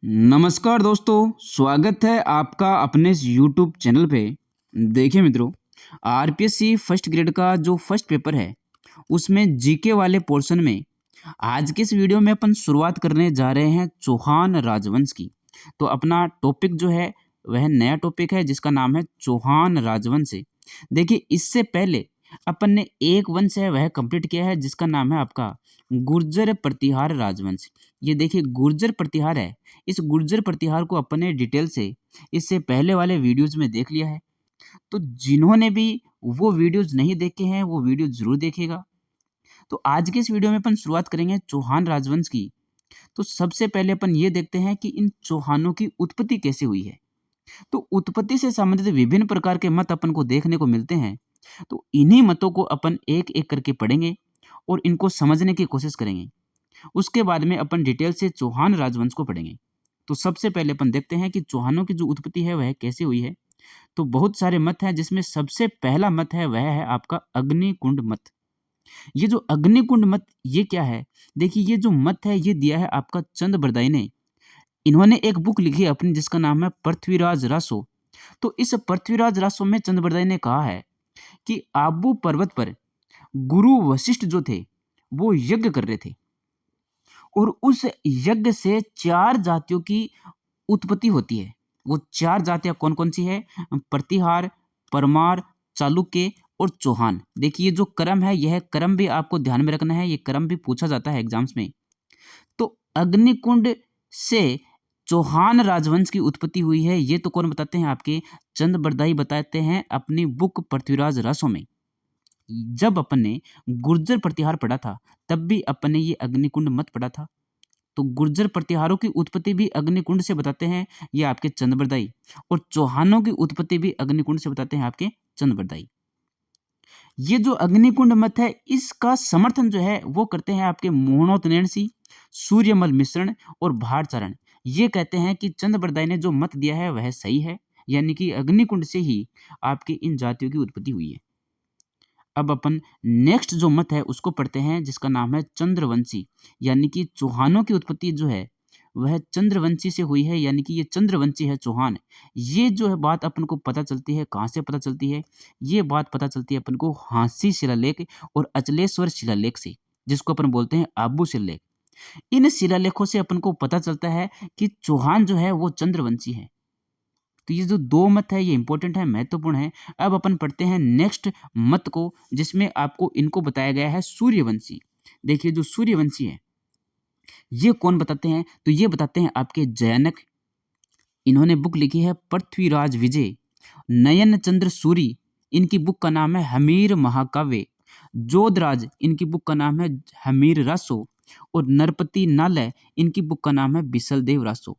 नमस्कार दोस्तों, स्वागत है आपका अपने इस यूट्यूब चैनल पे। देखिए मित्रों, आरपीएससी फर्स्ट ग्रेड का जो फर्स्ट पेपर है, उसमें जीके वाले पोर्शन में आज के इस वीडियो में अपन शुरुआत करने जा रहे हैं चौहान राजवंश की। तो अपना टॉपिक जो है वह नया टॉपिक है जिसका नाम है चौहान राजवंश। देखिए, इससे पहले अपन ने एक वंश है वह कंप्लीट किया है जिसका नाम है आपका गुर्जर प्रतिहार राजवंश। ये देखिए गुर्जर प्रतिहार है। इस गुर्जर प्रतिहार को अपन ने डिटेल से इससे पहले वाले वीडियोज़ में देख लिया है। तो जिन्होंने भी वो वीडियोज़ नहीं देखे हैं, वो वीडियो ज़रूर देखिएगा। तो आज के इस वीडियो में अपन शुरुआत करेंगे चौहान राजवंश की। तो सबसे पहले अपन ये देखते हैं कि इन चौहानों की उत्पत्ति कैसे हुई है। तो उत्पत्ति से संबंधित विभिन्न प्रकार के मत अपन को देखने को मिलते हैं। तो इन्हीं मतों को अपन एक-एक करके पढ़ेंगे और इनको समझने की कोशिश करेंगे। उसके बाद में अपन डिटेल से चौहान राजवंश को पढ़ेंगे। तो सबसे पहले अपन देखते हैं कि चौहानों की जो उत्पत्ति है वह कैसे हुई है। तो बहुत सारे मत हैं जिसमें सबसे पहला मत है वह है आपका अग्निकुंड मत। ये जो अग्निकुंड मत ये क्या है? देखिए, ये जो मत है ये दिया है आपका चंद बरदाई ने। इन्होंने एक बुक लिखी है अपनी जिसका नाम है पृथ्वीराज रासो। तो इस पृथ्वीराज रासो में चंद बरदाई ने कहा है कि आबू पर्वत पर गुरु वशिष्ठ जो थे वो यज्ञ कर रहे थे और उस यज्ञ से 4 जातियों की उत्पत्ति होती है। वो 4 जातियाँ कौन-कौन सी है? प्रतिहार, परमार, चालुक्य और चौहान। देखिए, ये जो क्रम है यह क्रम भी आपको ध्यान में रखना है, ये क्रम भी पूछा जाता है एग्ज़ाम्स में। तो अग्निकुंड से चौहान राजवंश की उत्पत्ति हुई है, ये तो कौन बताते हैं? आपके चंद बरदाई बताते हैं अपनी बुक पृथ्वीराज रासो में। जब अपन ने गुर्जर प्रतिहार पढ़ा था, तब भी अपन ने ये अग्निकुंड मत पढ़ा था। तो गुर्जर प्रतिहारों की उत्पत्ति भी अग्निकुंड से बताते हैं ये आपके चंद बरदाई, और चौहानों की उत्पत्ति भी अग्निकुंड से बताते हैं आपके चंद बरदाई। ये जो अग्निकुंड मत है इसका समर्थन जो है वो करते हैं आपके मोहनोत्नेसी, सूर्यमल मिश्रण और भारचारण। ये कहते हैं कि चंद बरदाई ने जो मत दिया है वह सही है, यानी कि अग्निकुंड से ही आपकी इन जातियों की उत्पत्ति हुई है। अब अपन नेक्स्ट जो मत है उसको पढ़ते हैं जिसका नाम है चंद्रवंशी, यानी कि चौहानों की उत्पत्ति जो है वह चंद्रवंशी से हुई है, यानी कि ये चंद्रवंशी है चौहान। ये जो है बात अपन को पता चलती है, कहाँ से पता चलती है? ये बात पता चलती है अपन को हांसी शिलालेख और अचलेश्वर शिलालेख से, जिसको अपन बोलते हैं आबू शिलालेख। इन शिलालेखों से अपन को पता चलता है कि चौहान जो है वो चंद्रवंशी है। तो ये जो 2 मत है ये इंपॉर्टेंट है, महत्वपूर्ण है। अब अपन पढ़ते हैं नेक्स्ट मत को जिसमें आपको इनको बताया गया है सूर्यवंशी। देखिए, जो सूर्यवंशी है ये कौन बताते हैं? तो ये बताते हैं आपके जैनक। इन्होंने बुक लिखी है पृथ्वीराज विजय, नयन चंद्र सूरी इनकी बुक का नाम है हमीर महाकाव्य, जोधराज इनकी बुक का नाम है हमीर रासो, और नरपति नालय इनकी बुक का नाम है बिसलदेव रासो।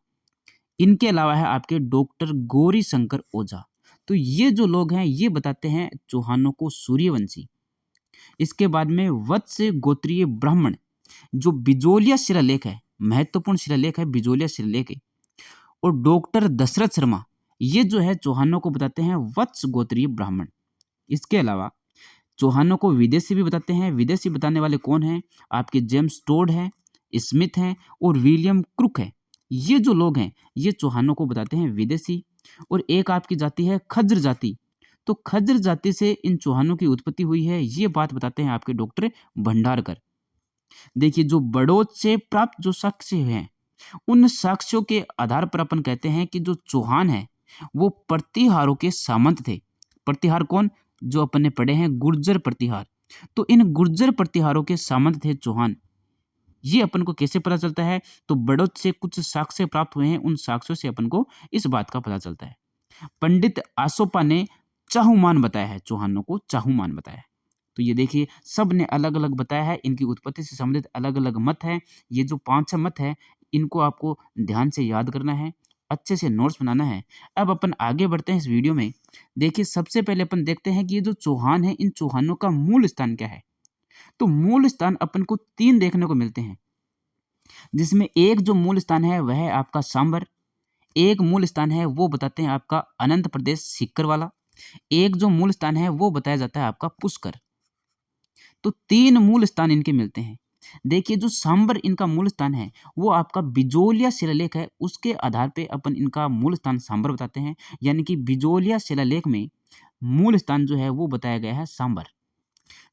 इनके अलावा है आपके डॉक्टर गौरी शंकर ओझा। तो ये जो लोग हैं ये बताते हैं चौहानों को सूर्यवंशी। इसके बाद में वत्स गोत्रीय ब्राह्मण, जो बिजोलिया शिलालेख है, महत्वपूर्ण शिलालेख है बिजोलिया शिलालेख है, और डॉक्टर दशरथ शर्मा ये जो है चौहानों को बताते हैं वत्स गोत्रीय ब्राह्मण। इसके अलावा चौहानों को विदेशी भी बताते हैं। विदेशी बताने वाले कौन हैं? आपके जेम्स टोड हैं, स्मिथ हैं और विलियम क्रुक है। ये जो लोग हैं ये चौहानों को बताते हैं विदेशी। और एक आपकी जाति है खज्र जाति। तो खज्र जाति से इन चौहानों की उत्पत्ति हुई है, ये बात बताते हैं आपके डॉक्टर भंडारकर। देखिए, जो बड़ौत से प्राप्त जो साक्ष्य हैं उन साक्ष्यों के आधार पर अपन कहते हैं कि जो चौहान है वो प्रतिहारों के सामंत थे। प्रतिहार कौन? जो अपन ने पढ़े हैं गुर्जर प्रतिहार। तो इन गुर्जर प्रतिहारों के सामंत थे चौहान। ये अपन को कैसे पता चलता है? तो बड़ौत से कुछ साक्ष्य प्राप्त हुए हैं, उन साक्ष्यों से अपन को इस बात का पता चलता है। पंडित आसोपा ने चाहुमान बताया है, चौहानों को चाहुमान बताया है। तो ये देखिए सब ने अलग-अलग बताया है, इनकी उत्पत्ति से संबंधित अलग-अलग मत हैं। ये जो 5-6 मत हैं इनको आपको ध्यान से याद करना है, अच्छे से नोट्स बनाना है। अब अपन आगे बढ़ते हैं इस वीडियो में। देखिए, सबसे पहले अपन देखते हैं कि ये जो चौहान है इन चौहानों का मूल स्थान क्या है? तो मूल स्थान अपन को 3 देखने को मिलते हैं, जिसमें एक जो मूल स्थान है वह है आपका सांबर, एक मूल स्थान है वो बताते हैं आपका अनंत प्रदेश सीकर वाला, एक जो मूल स्थान है वो बताया जाता है आपका पुष्कर। तो 3 मूल स्थान इनके मिलते हैं। देखिए जो सांबर इनका मूल स्थान है वो आपका बिजोलिया शिलालेख है, उसके आधार पे अपन इनका मूल स्थान सांबर बताते हैं। यानी कि बिजोलिया शिलालेख में मूल स्थान जो है वो बताया गया है सांबर।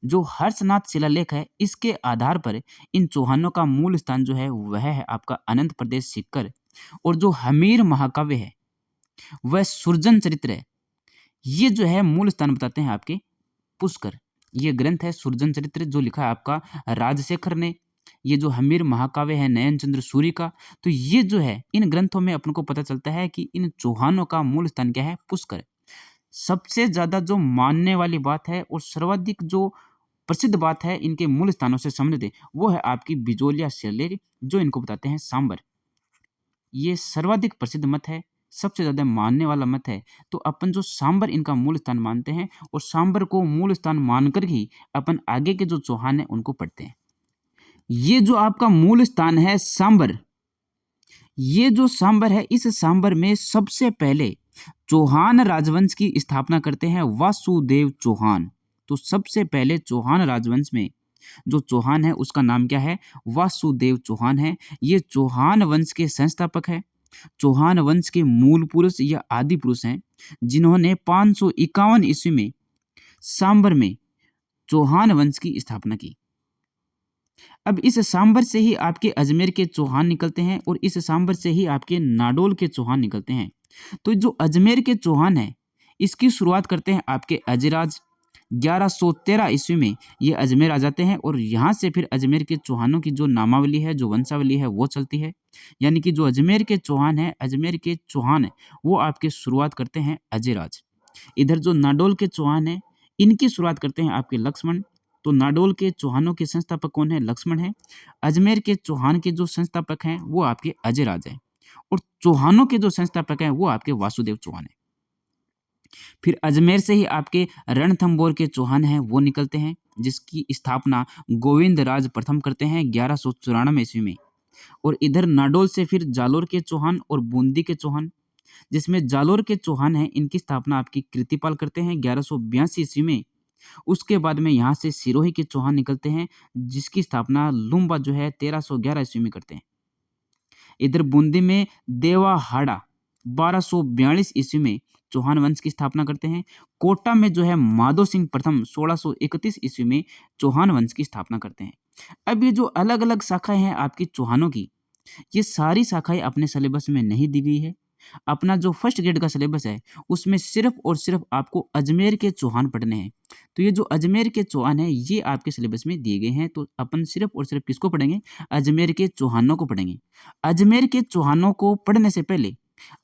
जो हर्षनाथ शिलालेख है इसके आधार पर इन चौहानों का मूल स्थान जो है वह है आपका अनंत प्रदेश सीकर। और जो हमीर महाकाव्य है वह सुरजन चरित्र है, ये जो है मूल स्थान बताते हैं आपके पुष्कर। ये ग्रंथ है सुरजन चरित्र जो लिखा है आपका राजशेखर ने। ये जो हमीर महाकाव्य है नयन चंद्र सूरी का। तो ये जो है इन ग्रंथों में अपन को पता चलता है कि इन चौहानों का मूल स्थान क्या है, पुष्कर। सबसे ज्यादा जो मानने वाली बात है और सर्वाधिक जो प्रसिद्ध बात है इनके मूल स्थानों से संबंधित वो है आपकी बिजोलिया शिलालेख, जो इनको बताते हैं सांबर। ये सर्वाधिक प्रसिद्ध मत है, सबसे ज़्यादा मानने वाला मत है। तो अपन जो सांबर इनका मूल स्थान मानते हैं और सांबर को मूल स्थान मानकर ही अपन आगे के जो चौहान हैं उनको पढ़ते हैं। ये जो आपका मूल स्थान है सांबर, ये जो सांबर है इस सांबर में सबसे पहले चौहान राजवंश की स्थापना करते हैं वासुदेव चौहान। तो सबसे पहले चौहान राजवंश में जो चौहान है उसका नाम क्या है, वासुदेव चौहान है। ये चौहान वंश के संस्थापक है, चौहान वंश के मूल पुरुष या आदि पुरुष हैं, जिन्होंने 551 ईस्वी में सांबर में चौहान वंश की स्थापना की। अब इस सांबर से ही आपके अजमेर के चौहान निकलते हैं और इस सांबर से ही आपके नाडोल के चौहान निकलते हैं। तो जो अजमेर के चौहान है इसकी शुरुआत करते हैं आपके अजराज। 1113 ईस्वी में ये अजमेर आ जाते हैं और यहाँ से फिर अजमेर के चौहानों की जो नामावली है, जो वंशावली है वो चलती है। यानी कि जो अजमेर के चौहान है, अजमेर के चौहान है वो आपके शुरुआत करते हैं अजयराज। इधर जो नाडोल के चौहान है इनकी शुरुआत करते हैं आपके लक्ष्मण। तो नाडोल के चौहानों के संस्थापक कौन है, लक्ष्मण है। अजमेर के चौहान के जो संस्थापक हैं वो आपके अजयराज हैं और चौहानों के जो संस्थापक हैं वो आपके वासुदेव चौहान है। फिर अजमेर से ही आपके रणथंभौर के चौहान हैं वो निकलते हैं, जिसकी स्थापना गोविंद राज प्रथम करते हैं 1194 ईस्वी में। और इधर नाडोल से फिर जालोर के चौहान और बूंदी के चौहान, जिसमें जालोर के चौहान हैं इनकी स्थापना आपकी कृतिपाल करते हैं 1182 ईस्वी में। उसके बाद में यहाँ से सिरोही के चौहान निकलते हैं, जिसकी स्थापना लुम्बा जो है 1311 ईस्वी में करते हैं। इधर बूंदी में देवाहाड़ा 1242 ईस्वी में चौहान वंश की स्थापना करते हैं। कोटा में जो है माधो सिंह प्रथम 1631 ईस्वी में चौहान वंश की स्थापना करते हैं। अब ये जो अलग अलग शाखाएं हैं आपकी चौहानों की, ये सारी शाखाएं अपने सिलेबस में नहीं दी गई है। अपना जो फर्स्ट ग्रेड का सिलेबस है उसमें सिर्फ और सिर्फ आपको अजमेर के चौहान पढ़ने हैं। तो ये जो अजमेर के चौहान है ये आपके सिलेबस में दिए गए हैं। तो अपन सिर्फ और सिर्फ किसको पढ़ेंगे, अजमेर के चौहानों को पढ़ेंगे। अजमेर के चौहानों को पढ़ने से पहले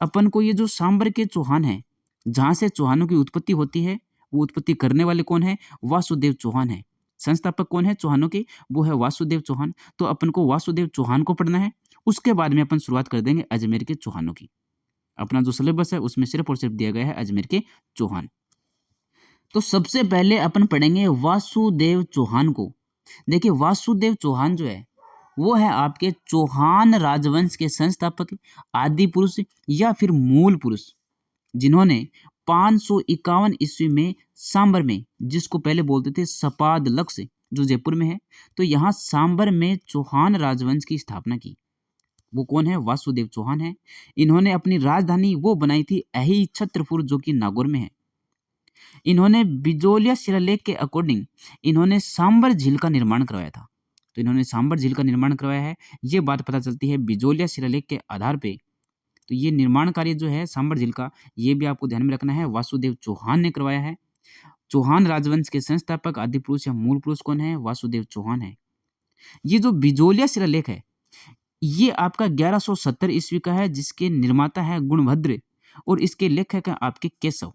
अपन को ये जो सांबर के चौहान है, जहाँ से चौहानों की उत्पत्ति होती है, वो उत्पत्ति करने वाले कौन है, वासुदेव चौहान है। संस्थापक कौन है चौहानों के, वो है वासुदेव चौहान। तो अपन को वासुदेव चौहान को पढ़ना है, उसके बाद में अपन शुरुआत कर देंगे अजमेर के चौहानों की। अपना जो सिलेबस है उसमें सिर्फ और सिर्फ दिया गया है अजमेर के चौहान। तो सबसे पहले अपन पढ़ेंगे वासुदेव चौहान को। देखिए वासुदेव चौहान जो है वो है आपके चौहान राजवंश के संस्थापक, आदि पुरुष या फिर मूल पुरुष, जिन्होंने 551 ईस्वी में सांबर में, जिसको पहले बोलते थे सपाद लक्ष्य जो जयपुर में है, तो यहाँ सांबर में चौहान राजवंश की स्थापना की। वो कौन है, वासुदेव चौहान है। इन्होंने अपनी राजधानी वो बनाई थी अही छत्रपुर जो कि नागौर में है। इन्होंने बिजोलिया शिलालेख के अकॉर्डिंग इन्होंने सांबर झील का निर्माण करवाया था। तो इन्होंने सांबर झील का निर्माण करवाया है, ये बात पता चलती है बिजोलिया शिलालेख के आधार पे। तो ये निर्माण कार्य जो है सांबर झील का, ये भी आपको ध्यान में रखना है, वासुदेव चौहान ने करवाया है। चौहान राजवंश के संस्थापक आदि पुरुष या मूल पुरुष कौन है, वासुदेव चौहान है। ये जो बिजोलिया शिलालेख है ये आपका 1170 ईस्वी का है, जिसके निर्माता है गुणभद्र और इसके लेखक हैं आपके केशव।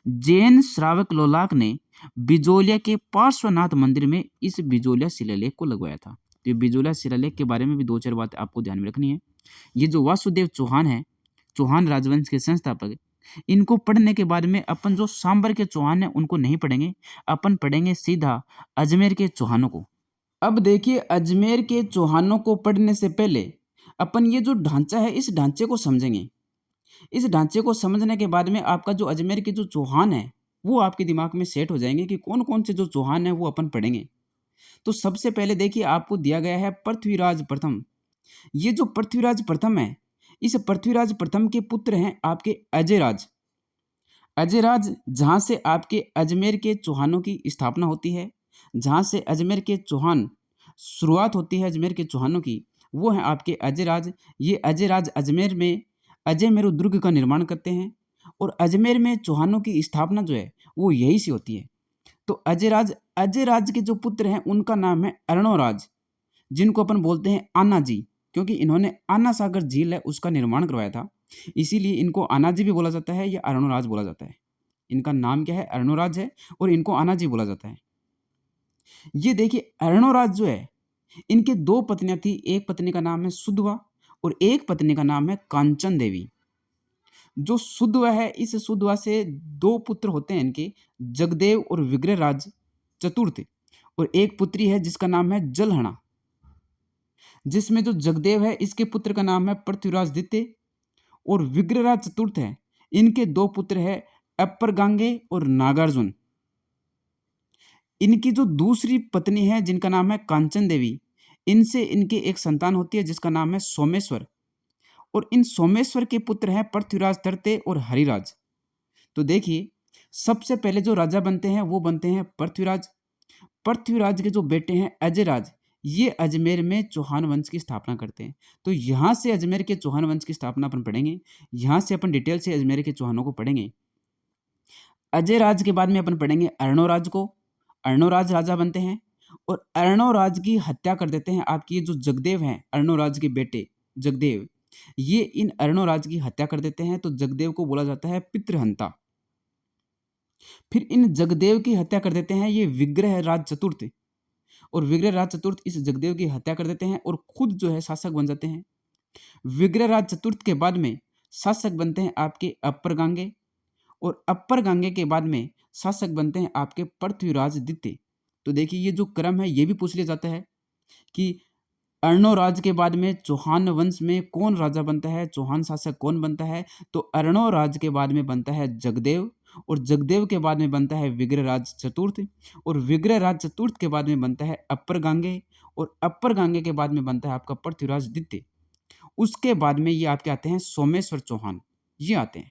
जैन श्रावक लोलाक ने बिजोलिया के पार्श्वनाथ मंदिर में इस बिजोलिया शिलालेख को लगवाया था। तो ये बिजोलिया शिलालेख के बारे में भी दो चार बात आपको ध्यान में रखनी है। ये जो वासुदेव चौहान है, चौहान राजवंश के संस्थापक, इनको पढ़ने के बाद में अपन जो सांबर के चौहान है उनको नहीं पढ़ेंगे, अपन पढ़ेंगे सीधा अजमेर के चौहानों को। अब देखिए अजमेर के चौहानों को पढ़ने से पहले अपन ये जो ढांचा है इस ढांचे को समझेंगे। इस ढांचे को समझने के बाद में आपका जो अजमेर के जो चौहान है वो आपके दिमाग में सेट हो जाएंगे कि कौन कौन से जो चौहान है वो अपन पढ़ेंगे। तो सबसे पहले देखिए आपको दिया गया है पृथ्वीराज प्रथम। ये जो पृथ्वीराज प्रथम है, इस पृथ्वीराज प्रथम के पुत्र हैं आपके अजयराज। अजयराज जहाँ से आपके अजमेर के चौहानों की स्थापना होती है, जहाँ से अजमेर के चौहान शुरुआत होती है अजमेर के चौहानों की, वो हैं आपके अजयराज। ये अजयराज अजमेर में अजय मेरु दुर्ग का निर्माण करते हैं और अजमेर में चौहानों की स्थापना जो है वो यहीं से होती है। तो अजयराज के जो पुत्र हैं उनका नाम है अर्णोराज, जिनको अपन बोलते हैं आना जी, क्योंकि इन्होंने आना सागर झील है उसका निर्माण करवाया था, इसीलिए इनको आना जी भी बोला जाता है या अर्णोराज बोला जाता है। इनका नाम क्या है? अर्णोराज है और इनको आना जी बोला जाता है। ये देखिए अर्णोराज जो है, इनके दो पत्नियां थी, एक पत्नी का नाम है सुधवा और एक पत्नी का नाम है कांचन देवी। जो सुधवा है, इस सुधवा से दो पुत्र होते हैं इनके, जगदेव और विग्रहराज चतुर्थ, और एक पुत्री है जिसका नाम है जलहणा। जिसमें जो जगदेव है इसके पुत्र का नाम है पृथ्वीराज द्वितीय और विग्रहराज चतुर्थ है, इनके दो पुत्र है अपर गांगे और नागार्जुन। इनकी जो दूसरी पत्नी है जिनका नाम है कांचन देवी, इनसे इनके एक संतान होती है जिसका नाम है सोमेश्वर, और इन सोमेश्वर के पुत्र हैं पृथ्वीराज तृतीय और हरिराज। तो देखिए सबसे पहले जो राजा बनते हैं वो बनते हैं पृथ्वीराज। पृथ्वीराज के जो बेटे हैं अजयराज, ये अजमेर में चौहान वंश की स्थापना करते हैं। तो यहाँ से अजमेर के चौहान वंश की स्थापना अपन पढ़ेंगे, यहाँ से अपन डिटेल से अजमेर के चौहानों को पढ़ेंगे। अजयराज के बाद में अपन पढ़ेंगे अर्णोराज को। अर्णोराज राजा बनते हैं और अर्णोराज की हत्या कर देते हैं आपकी ये जो जगदेव हैं, अर्णोराज के बेटे जगदेव, ये इन अर्णोराज की हत्या कर देते हैं। तो जगदेव को बोला जाता है पितृहंता। फिर इन जगदेव की हत्या कर देते हैं ये विग्रहराज चतुर्थ, और विग्रहराज चतुर्थ इस जगदेव की हत्या कर देते हैं और खुद जो है शासक बन जाते हैं। विग्रहराज चतुर्थ के बाद में शासक बनते हैं आपके अपर गांगे, और अपर गांगे के बाद में शासक बनते हैं आपके पृथ्वीराज द्वितीय। तो देखिए ये जो क्रम है ये भी पूछ लिया जाता है कि अर्णोराज के बाद में चौहान वंश में कौन राजा बनता है, चौहान शासक कौन बनता है? तो अर्णोराज के बाद में बनता है जगदेव, और जगदेव के बाद में बनता है विग्रहराज चतुर्थ, और विग्रहराज चतुर्थ के बाद में बनता है अपर गांगे, और अपर गांगे के बाद में बनता है आपका पृथ्वीराज द्वितीय। उसके बाद में ये आपके आते हैं सोमेश्वर चौहान, ये आते हैं,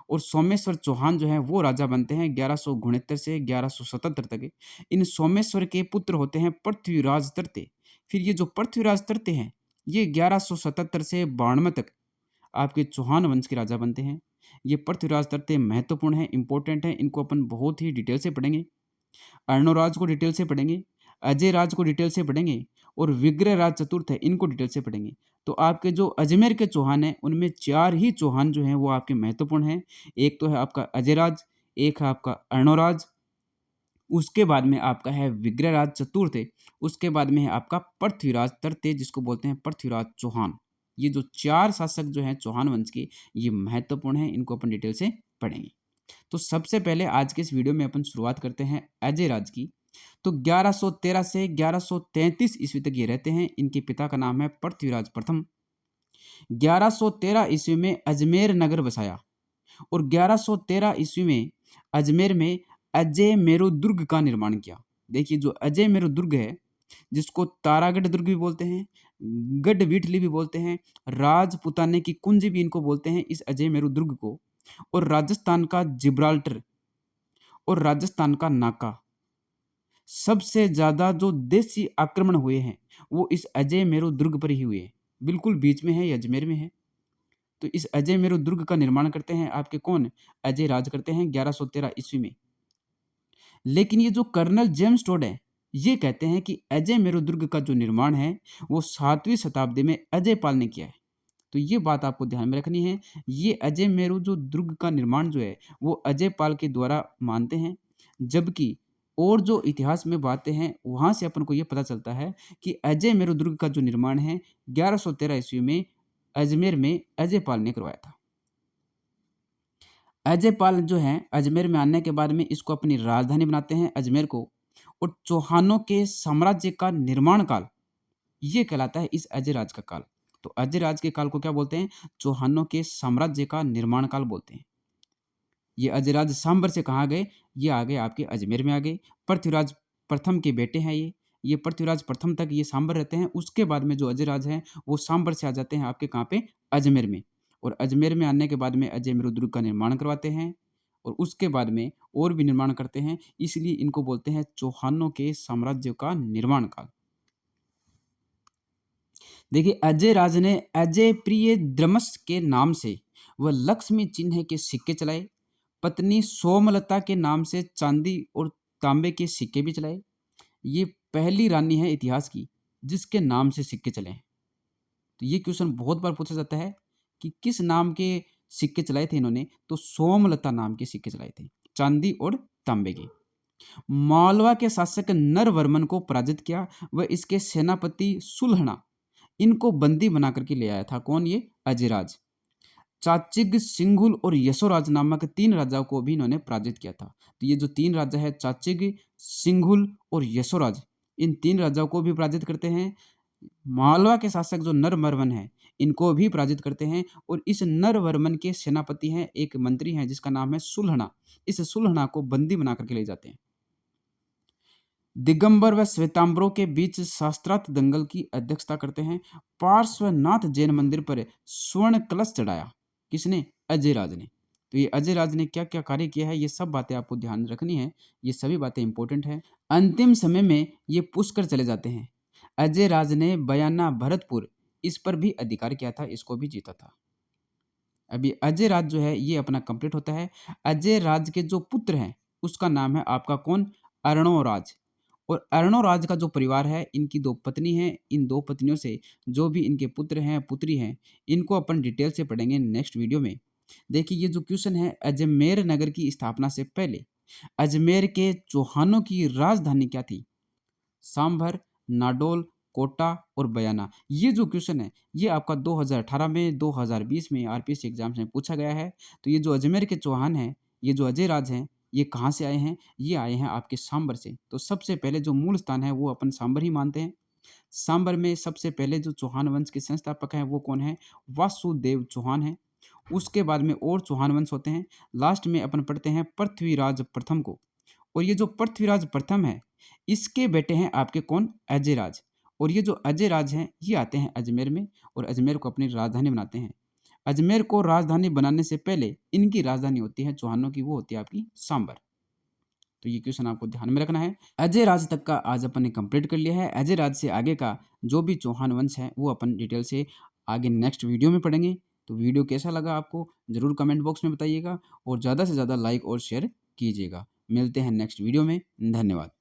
और सोमेश्वर चौहान जो है वो राजा बनते हैं 1169 से 1177 तक। इन सोमेश्वर के पुत्र होते हैं पृथ्वीराज तृतीय। फिर ये जो पृथ्वीराज तृतीय हैं ये 1177 से 92 तक आपके चौहान वंश के राजा बनते हैं। ये पृथ्वीराज तृतीय महत्वपूर्ण है, इंपॉर्टेंट है, इनको अपन बहुत ही डिटेल से पढ़ेंगे। अर्णोराज को डिटेल से पढ़ेंगे, अजयराज को डिटेल से पढ़ेंगे, और विग्रहराज चतुर्थ है इनको डिटेल से पढ़ेंगे। तो आपके जो अजमेर के चौहान हैं उनमें चार ही चौहान जो हैं वो आपके महत्वपूर्ण हैं। एक तो है आपका अजयराज, एक है आपका अर्णोराज, उसके बाद में आपका है विग्रहराज चतुर्थ, उसके बाद में है आपका पृथ्वीराज तृतीय जिसको बोलते हैं पृथ्वीराज चौहान। ये जो चार शासक जो हैं चौहान वंश के, ये महत्वपूर्ण हैं, इनको अपन डिटेल से पढ़ेंगे। तो सबसे पहले आज के इस वीडियो में अपन शुरुआत करते हैं अजयराज की। तो 1113 से 1133 ईस्वी तक ये रहते हैं। इनके पिता का नाम है पृथ्वीराज प्रथम। 1113 ईस्वी में अजमेर नगर बसाया, और 1113 ईस्वी में अजमेर में अजय मेरु दुर्ग का निर्माण किया। देखिए जो अजय मेरु दुर्ग है, जिसको तारागढ़ दुर्ग भी बोलते हैं, गढ़ बीठली भी बोलते हैं, राजपुताने की कुंज भी इनको बोलते हैं इस अजय मेरु दुर्ग को, और राजस्थान का जिब्राल्टर और राजस्थान का नाका, सबसे ज्यादा जो देशी आक्रमण हुए हैं वो इस अजय मेरु दुर्ग पर ही हुए हैं। बिल्कुल बीच में है, ये अजमेर में है। तो इस अजय मेरु दुर्ग का निर्माण करते हैं आपके कौन? अजय राज करते हैं 1113 ईस्वी में। लेकिन ये जो कर्नल जेम्स टोड है ये कहते हैं कि अजय मेरु दुर्ग का जो निर्माण है वो 7वीं शताब्दी में अजय पाल ने किया है। तो ये बात आपको ध्यान में रखनी है। ये अजय मेरु जो दुर्ग का निर्माण जो है वो अजय पाल के द्वारा मानते हैं, जबकि और जो इतिहास में बातें हैं वहां से अपन को ये पता चलता है कि अजय मेरु दुर्ग का जो निर्माण है 1113 ईस्वी में अजमेर में अजय पाल ने करवाया था। अजय पाल जो हैं अजमेर में आने के बाद में इसको अपनी राजधानी बनाते हैं अजमेर को, और चौहानों के साम्राज्य का निर्माण काल ये कहलाता है इस अजय राज का काल। तो अजय राज के काल को क्या बोलते हैं? चौहानों के साम्राज्य का निर्माण काल बोलते हैं। ये अजयराज सांबर से कहाँ गए? ये आ गए आपके अजमेर में आ गए। पृथ्वीराज प्रथम के बेटे हैं ये, ये पृथ्वीराज प्रथम तक ये सांबर रहते हैं। उसके बाद में जो अजय राज हैं वो सांबर से आ जाते हैं आपके कहाँ पे, अजमेर में। और अजमेर में आने के बाद में अजय मेरू दुर्ग का निर्माण करवाते हैं और उसके बाद में और भी निर्माण करते हैं, इसलिए इनको बोलते हैं चौहानों के साम्राज्य का निर्माण काल। देखिए अजय राज ने अजय प्रिय द्रमस के नाम से व लक्ष्मी चिन्ह के सिक्के चलाए। पत्नी सोमलता के नाम से चांदी और तांबे के सिक्के भी चलाए। ये पहली रानी है इतिहास की जिसके नाम से सिक्के चले हैं। तो ये क्वेश्चन बहुत बार पूछा जाता है कि किस नाम के सिक्के चलाए थे इन्होंने, तो सोमलता नाम के सिक्के चलाए थे, चांदी और तांबे के। मालवा के शासक नरवर्मन को पराजित किया व इसके सेनापति सुलहना इनको बंदी बना करके ले आया था। कौन? ये अजयराज। चाचिग, सिंघुल और यशोराज नामक 3 राजाओं को भी इन्होंने पराजित किया था। तो ये जो 3 राजा है चाचिग, सिंघुल और यशोराज, इन 3 राजाओं को भी पराजित करते हैं। मालवा के शासक जो नरवर्मन है इनको भी पराजित करते हैं और इस नरवर्मन के सेनापति हैं, एक मंत्री हैं जिसका नाम है सुलहना। इस सुलहना को बंदी बना करके ले जाते हैं। दिगंबर व श्वेतांबरों के बीच शास्त्रार्थ दंगल की अध्यक्षता करते हैं। पार्श्वनाथ जैन मंदिर पर स्वर्ण कलश चढ़ाया। किसने? अजयराज ने। तो ये अजयराज ने क्या क्या कार्य किया है ये सब बातें आपको ध्यान रखनी है, ये सभी बातें इंपॉर्टेंट है। अंतिम समय में ये पुष्कर चले जाते हैं। अजयराज ने बयाना, भरतपुर इस पर भी अधिकार किया था, इसको भी जीता था। अभी अजयराज जो है ये अपना कंप्लीट होता है। अजयराज के जो पुत्र हैं उसका नाम है आपका कौन? अर्णोराज। और अर्णोराज का जो परिवार है इनकी 2 पत्नी हैं। इन 2 पत्नियों से जो भी इनके पुत्र हैं, पुत्री हैं, इनको अपन डिटेल से पढ़ेंगे नेक्स्ट वीडियो में। देखिए ये जो क्वेश्चन है, अजमेर नगर की स्थापना से पहले अजमेर के चौहानों की राजधानी क्या थी? सांभर, नाडोल, कोटा और बयाना। ये जो क्वेश्चन है ये आपका 2018 में, 2020 में आरपीएससी एग्जाम्स में पूछा गया है। तो ये जो अजमेर के चौहान हैं, ये जो अजय राज हैं, ये कहाँ से आए हैं? ये आए हैं आपके सांबर से। तो सबसे पहले जो मूल स्थान है वो अपन सांबर ही मानते हैं। सांबर में सबसे पहले जो चौहान वंश के संस्थापक हैं वो कौन है? वासुदेव चौहान हैं। उसके बाद में और चौहान वंश होते हैं। लास्ट में अपन पढ़ते हैं पृथ्वीराज प्रथम को। और ये जो पृथ्वीराज प्रथम है इसके बेटे हैं आपके कौन? अजयराज। और ये जो अजयराज हैं ये आते हैं अजमेर में और अजमेर को अपनी राजधानी बनाते हैं। अजमेर को राजधानी बनाने से पहले इनकी राजधानी होती है चौहानों की, वो होती है आपकी सांबर। तो ये क्वेश्चन आपको ध्यान में रखना है। अजय राज तक का आज अपन ने कंप्लीट कर लिया है। अजय राज से आगे का जो भी चौहान वंश है वो अपन डिटेल से आगे नेक्स्ट वीडियो में पढ़ेंगे। तो वीडियो कैसा लगा आपको जरूर कमेंट बॉक्स में बताइएगा और ज़्यादा से ज़्यादा लाइक और शेयर कीजिएगा। मिलते हैं नेक्स्ट वीडियो में। धन्यवाद।